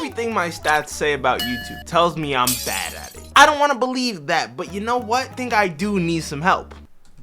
Everything my stats say about YouTube tells me I'm bad at it. I don't want to believe that, but you know what? I think I do need some help.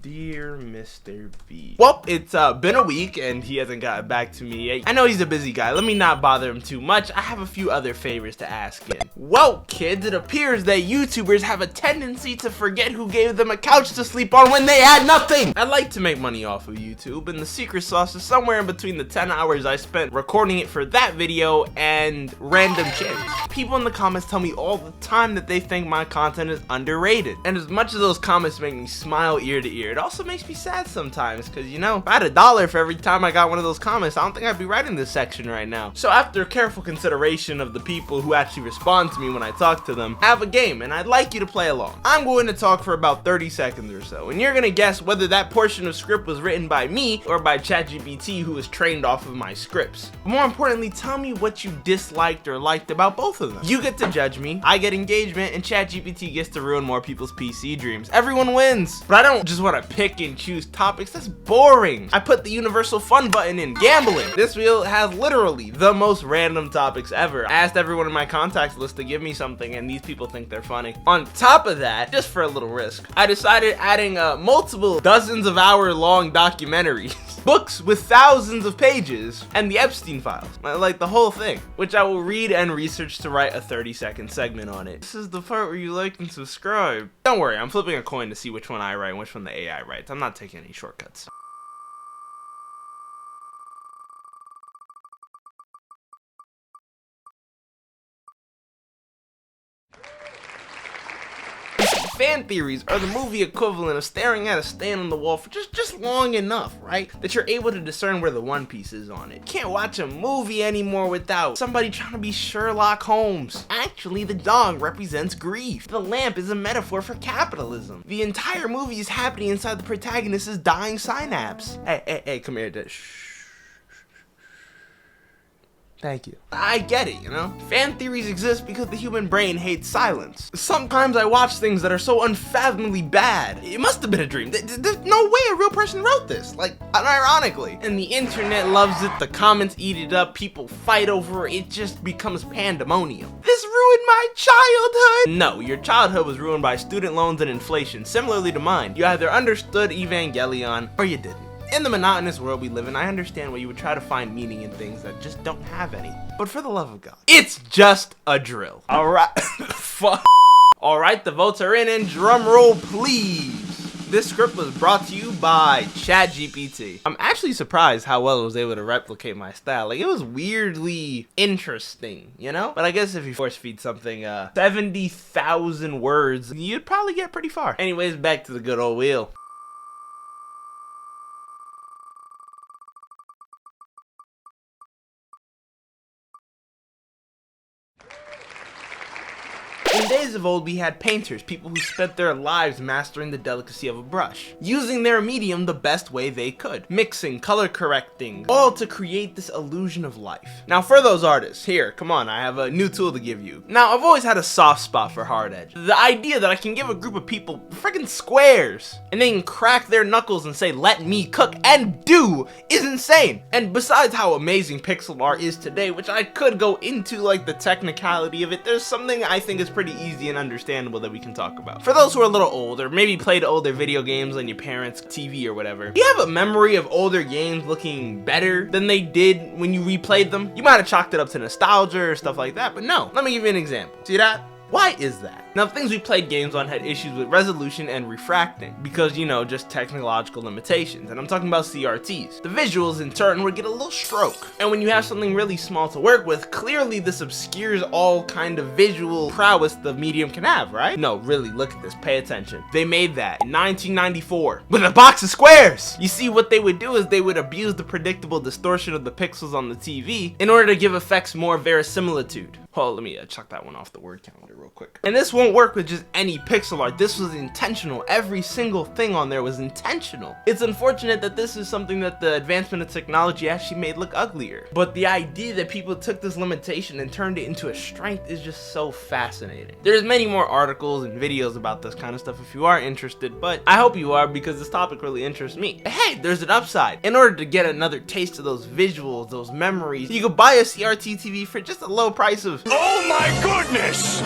Dear Mr. B. Well, it's been a week and he hasn't gotten back to me yet. I know he's a busy guy. Let me not bother him too much. I have a few other favors to ask him. Well, kids, it appears that YouTubers have a tendency to forget who gave them a couch to sleep on when they had nothing. I like to make money off of YouTube, and the secret sauce is somewhere in between the 10 hours I spent recording it for that video and random channels. People in the comments tell me all the time that they think my content is underrated. And as much as those comments make me smile ear to ear, it also makes me sad sometimes, because you know, if I had $1 for every time I got one of those comments, I don't think I'd be writing this section right now. So after careful consideration of the people who actually respond to me when I talk to them, I have a game and I'd like you to play along. I'm going to talk for about 30 seconds or so, and you're gonna guess whether that portion of script was written by me or by ChatGPT, who was trained off of my scripts. More importantly, tell me what you disliked or liked about both of them. You get to judge me, I get engagement, and ChatGPT gets to ruin more people's PC dreams. Everyone wins. But I don't just want to pick and choose topics. That's boring. I put the universal fun button in gambling. This wheel has literally the most random topics ever. I asked everyone in my contacts list to give me something, and these people think they're funny. On top of that, just for a little risk, I decided adding multiple dozens of hour-long documentaries, books with thousands of pages, and the Epstein files, like the whole thing, which I will read and research to write a 30-second segment on it. This is the part where you like and subscribe. Don't worry, I'm flipping a coin to see which one I write and which one the AI writes. I'm not taking any shortcuts. Fan theories are the movie equivalent of staring at a stain on the wall for just long enough, right? That you're able to discern where the One Piece is on it. Can't watch a movie anymore without somebody trying to be Sherlock Holmes. Actually, the dog represents grief. The lamp is a metaphor for capitalism. The entire movie is happening inside the protagonist's dying synapse. Hey, come here, shh. Thank you. I get it, you know? Fan theories exist because the human brain hates silence. Sometimes I watch things that are so unfathomably bad. It must have been a dream. There's no way a real person wrote this. Like, unironically. And the internet loves it, the comments eat it up, people fight over it, just becomes pandemonium. This ruined my childhood! No, your childhood was ruined by student loans and inflation, similarly to mine. You either understood Evangelion, or you didn't. In the monotonous world we live in, I understand why you would try to find meaning in things that just don't have any. But for the love of God, it's just a drill. Alright, fuck. Alright, the votes are in, and drum roll please. This script was brought to you by ChatGPT. I'm actually surprised how well it was able to replicate my style. Like, it was weirdly interesting, you know? But I guess if you force feed something 70,000 words, you'd probably get pretty far. Anyways, back to the good old wheel. In days of old, we had painters, people who spent their lives mastering the delicacy of a brush, using their medium the best way they could, mixing, color correcting, all to create this illusion of life. Now for those artists, here, come on, I have a new tool to give you. Now, I've always had a soft spot for hard edge. The idea that I can give a group of people freaking squares, and they can crack their knuckles and say, let me cook, and do, is insane. And besides how amazing pixel art is today, which I could go into like the technicality of it, there's something I think is pretty easy and understandable that we can talk about. For those who are a little older, maybe played older video games on your parents' TV or whatever, do you have a memory of older games looking better than they did when you replayed them? You might have chalked it up to nostalgia or stuff like that, but no. Let me give you an example. See that? Why is that? Now, the things we played games on had issues with resolution and refracting because, you know, just technological limitations, and I'm talking about CRTs. The visuals in turn would get a little stroke, and when you have something really small to work with, clearly this obscures all kind of visual prowess the medium can have, right? No, really, look at this, pay attention. They made that in 1994 with a box of squares. You see, what they would do is they would abuse the predictable distortion of the pixels on the TV in order to give effects more verisimilitude. Hold on, let me chuck that one off the word calendar real quick. And this won't work with just any pixel art. This was intentional. Every single thing on there was intentional. It's unfortunate that this is something that the advancement of technology actually made look uglier. But the idea that people took this limitation and turned it into a strength is just so fascinating. There's many more articles and videos about this kind of stuff if you are interested, but I hope you are because this topic really interests me. Hey, there's an upside. In order to get another taste of those visuals, those memories, you could buy a CRT TV for just a low price of goes, "Oh my goodness!"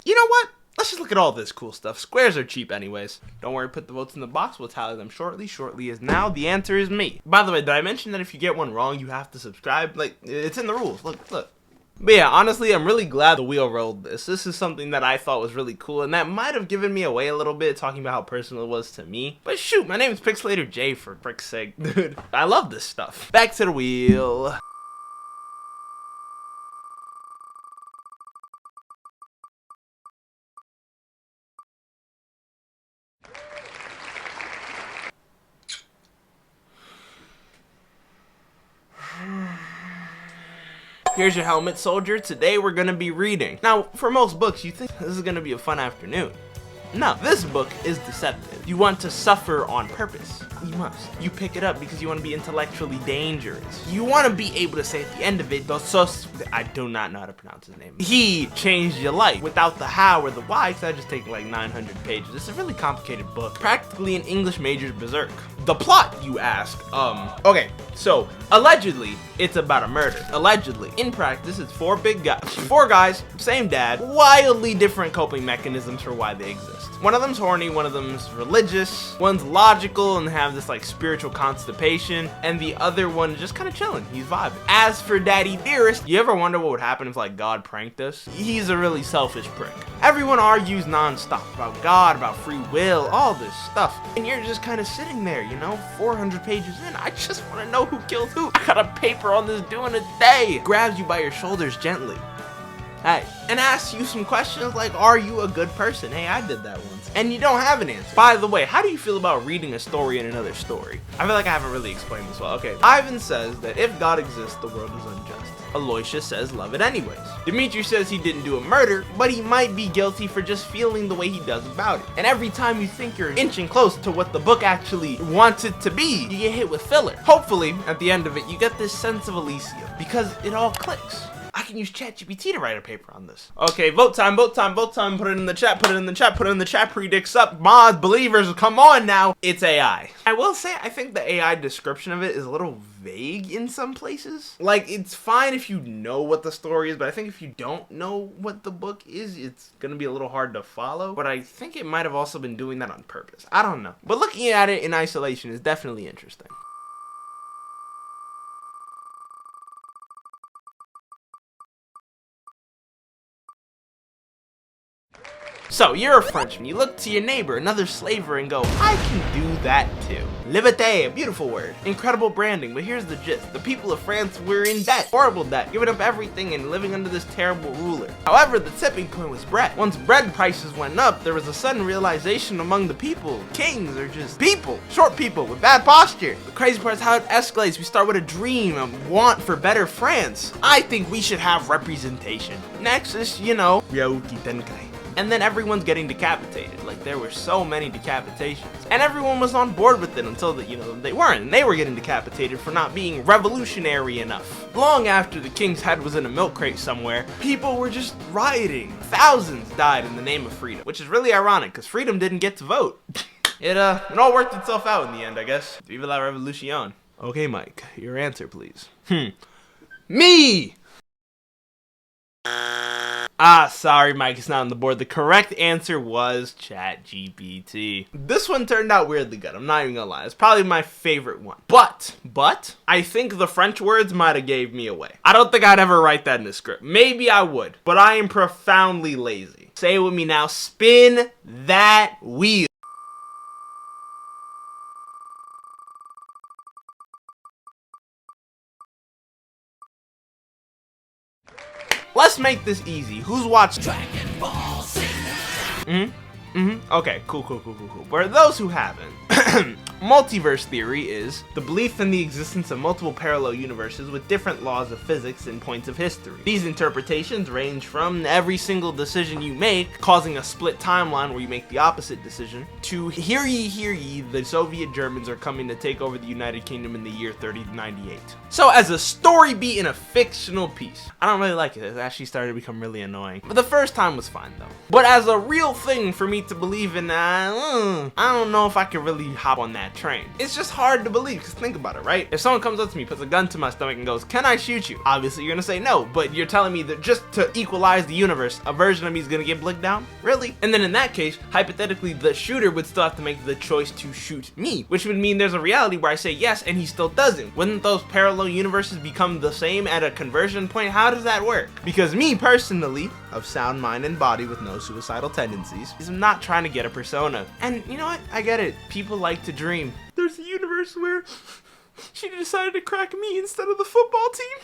You know what? Let's just look at all this cool stuff. Squares are cheap anyways. Don't worry, put the votes in the box. We'll tally them shortly. Shortly is now. The answer is me. By the way, did I mention that if you get one wrong, you have to subscribe? Like, it's in the rules. Look. But yeah, honestly, I'm really glad the wheel rolled this. This is something that I thought was really cool, and that might have given me away a little bit, talking about how personal it was to me. But shoot, my name is Pixelator J, for frick's sake. Dude, I love this stuff. Back to the wheel. Here's your helmet, soldier. Today we're gonna be reading. Now, for most books, you think this is gonna be a fun afternoon. No, this book is deceptive. You want to suffer on purpose. You must. You pick it up because you want to be intellectually dangerous. You want to be able to say at the end of it, I do not know how to pronounce his name. He changed your life. Without the how or the why, because that just take like 900 pages. It's a really complicated book. Practically an English major's berserk. The plot, you ask? Okay, so allegedly, it's about a murder. Allegedly. In practice, it's four guys, same dad, wildly different coping mechanisms for why they exist. One of them's horny, one of them's religious, one's logical and have this like spiritual constipation, and the other one just kind of chilling. He's vibing. As for Daddy Dearest, you ever wonder what would happen if like God pranked us? He's a really selfish prick. Everyone argues nonstop about God, about free will, all this stuff, and you're just kind of sitting there, you know, 400 pages in. I just want to know who killed who. I got a paper on this due in a day. Grabs you by your shoulders gently. Hey, and asks you some questions like, are you a good person? Hey, I did that once. And you don't have an answer. By the way, how do you feel about reading a story in another story? I feel like I haven't really explained this well. Okay, Ivan says that if God exists, the world is unjust. Aloysius says love it anyways. Dimitri says he didn't do a murder, but he might be guilty for just feeling the way he does about it. And every time you think you're inching close to what the book actually wants it to be, you get hit with filler. Hopefully, at the end of it, you get this sense of Elysium, because it all clicks. I can use ChatGPT to write a paper on this. Okay, vote time. Put it in the chat. Predicts up. Mods, believers, come on now. It's AI. I will say, I think the AI description of it is a little vague in some places. Like, it's fine if you know what the story is, but I think if you don't know what the book is, it's gonna be a little hard to follow. But I think it might have also been doing that on purpose. I don't know. But looking at it in isolation is definitely interesting. So, you're a Frenchman, you look to your neighbor, another slaver, and go, I can do that too. Liberté, a beautiful word. Incredible branding, but here's the gist. The people of France were in debt, horrible debt, giving up everything and living under this terrible ruler. However, the tipping point was bread. Once bread prices went up, there was a sudden realization among the people. Kings are just people, short people with bad posture. The crazy part is how it escalates. We start with a dream, a want for better France. I think we should have representation. Next is, you know, Ryuki Tenkai. And then everyone's getting decapitated. Like, there were so many decapitations. And everyone was on board with it until, they weren't. And they were getting decapitated for not being revolutionary enough. Long after the king's head was in a milk crate somewhere, people were just rioting. Thousands died in the name of freedom. Which is really ironic, because freedom didn't get to vote. It all worked itself out in the end, I guess. Viva la revolution. Okay, Mike, your answer, please. Me! Sorry, Mike, it's not on the board. The correct answer was ChatGPT. This one turned out weirdly good. I'm not even gonna lie. It's probably my favorite one. But, I think the French words might have gave me away. I don't think I'd ever write that in a script. Maybe I would, but I am profoundly lazy. Say it with me now. Spin that wheel. Let's make this easy. Who's watched Dragon Ball Z? Okay, cool. For those who haven't, multiverse theory is the belief in the existence of multiple parallel universes with different laws of physics and points of history. These interpretations range from every single decision you make causing a split timeline where you make the opposite decision, to hear ye, the Soviet Germans are coming to take over the United Kingdom in the year 3098. So as a story beat in a fictional piece, I don't really like it. It actually started to become really annoying. But the first time was fine though. But as a real thing for me to believe in, I don't know if I could really hop on that train. It's just hard to believe, because think about it, right? If someone comes up to me, puts a gun to my stomach and goes, "Can I shoot you?" Obviously you're gonna say no, but you're telling me that just to equalize the universe, a version of me is gonna get blicked down? Really? And then in that case, hypothetically, the shooter would still have to make the choice to shoot me, which would mean there's a reality where I say yes and he still doesn't. Wouldn't those parallel universes become the same at a conversion point? How does that work? Because me personally, of sound mind and body with no suicidal tendencies, is I'm not trying to get a persona. And you know what? I get it. People like to dream. There's a universe where she decided to crack me instead of the football team.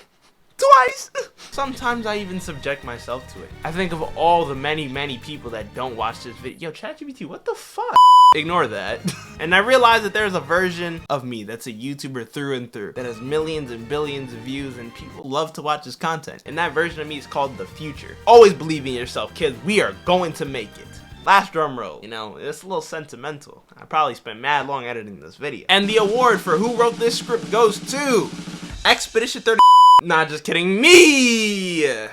Twice! Sometimes I even subject myself to it. I think of all the many people that don't watch this video. Yo, ChatGPT, what the fuck? Ignore that. And I realize that there's a version of me that's a YouTuber through and through, that has millions and billions of views, and people love to watch his content. And that version of me is called the future. Always believe in yourself, kids. We are going to make it. Last drum roll. You know, it's a little sentimental. I probably spent mad long editing this video. And the award for who wrote this script goes to Expedition 30. Nah, just kidding. Me!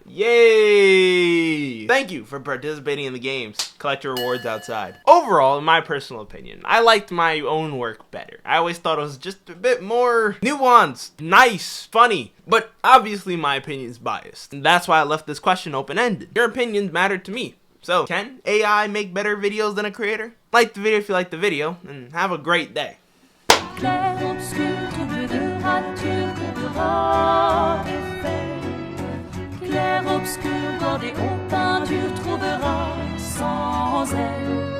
Yay! Thank you for participating in the games. Collect your rewards outside. Overall, in my personal opinion, I liked my own work better. I always thought it was just a bit more nuanced, nice, funny. But obviously my opinion is biased. And that's why I left this question open-ended. Your opinions matter to me. So, can AI make better videos than a creator? Like the video if you like the video, and have a great day. Clair obscur, bordé aux peintures, trouveras sans elle.